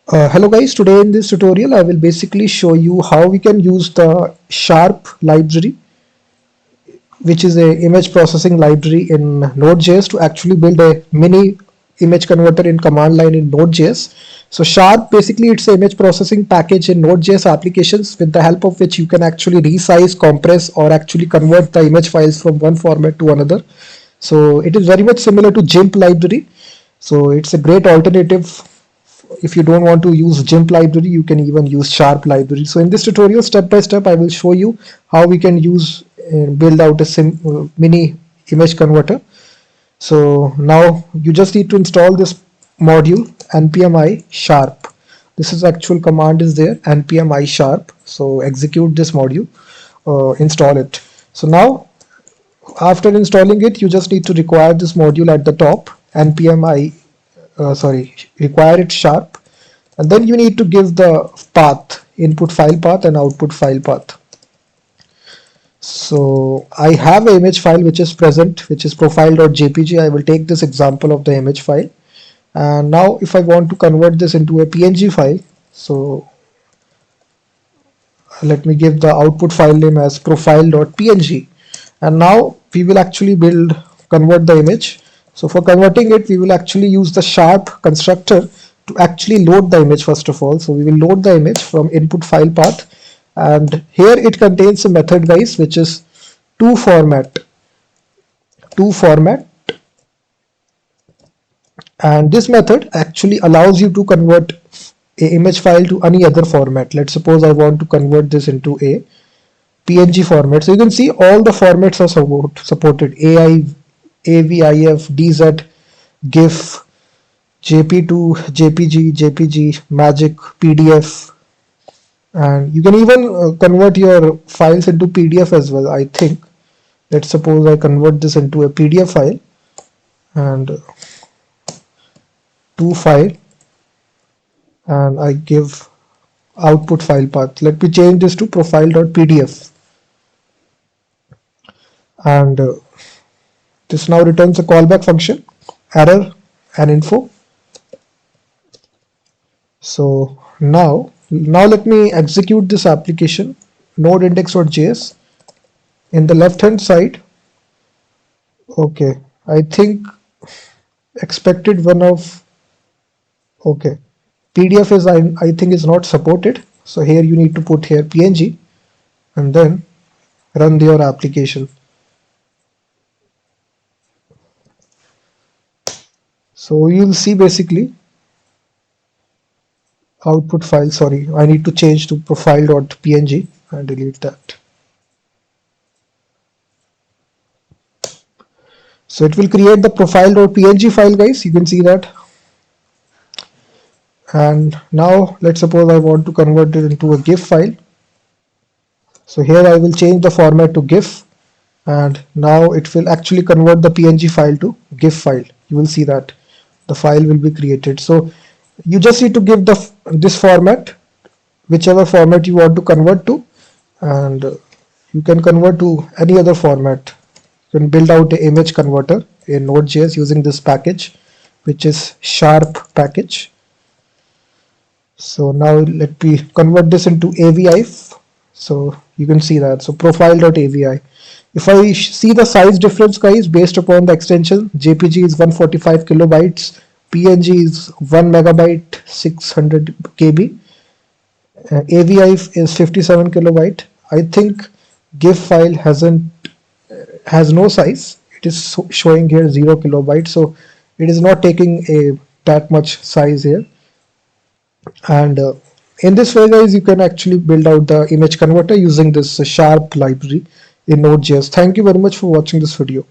Hello guys, today in this tutorial I will basically show you how we can use the Sharp library, which is a image processing library in Node.js, to actually build a mini image converter in command line in Node.js. So Sharp, basically it's an image processing package in Node.js applications, with the help of which you can actually resize, compress, or actually convert the image files from one format to another. So it is very much similar to GIMP library. So it's a great alternative. If you don't want to use GIMP library, you can even use Sharp library. So in this tutorial, step by step, I will show you how we can use and build out a mini image converter. So now you just need to install this module npm i sharp. This is actual command is there, npm i sharp. So execute this module, install it. So now after installing it, you just need to require this module at the top, npm i require it sharp, and then you need to give the path, input file path and output file path. So I have an image file which is present, which is profile.jpg. I will take this example of the image file, and now if I want to convert this into a png file, so let me give the output file name as profile.png, and now we will actually convert the image. So for converting it, we will actually use the sharp constructor to actually load the image first of all. So we will load the image from input file path, and here it contains a method, guys, which is toFormat, and this method actually allows you to convert a image file to any other format. Let's suppose I want to convert this into a PNG format. So you can see all the formats are supported: AI, AVIF, DZ, GIF, JP2, JPG, JPG, Magic, PDF, and you can even convert your files into PDF as well, I think. Let's suppose I convert this into a PDF file, and to file, and I give output file path. Let me change this to profile.pdf, and this now returns a callback function, error and info. So now let me execute this application, node index.js. In the left hand side, okay, I think expected one of, okay, PDF is I think is not supported. So here you need to put here PNG and then run your application. So you'll see basically output file, sorry, I need to change to profile.png and delete that. So it will create the profile.png file, guys, you can see that. And now let's suppose I want to convert it into a GIF file. So here I will change the format to GIF, and now it will actually convert the PNG file to GIF file. You will see that the file will be created. So you just need to give this format, whichever format you want to convert to, and you can convert to any other format. You can build out an image converter in Node.js using this package, which is Sharp package. So now let me convert this into AVIF. So you can see that. So profile.avi. If I see the size difference, guys, based upon the extension, JPG is 145 kilobytes, PNG is 1 megabyte, 600 KB, AVIF is 57 kilobyte. I think GIF file has no size. It is showing here 0 kilobyte, so it is not taking that much size here. And in this way, guys, you can actually build out the image converter using this Sharp library in Node.js. Thank you very much for watching this video.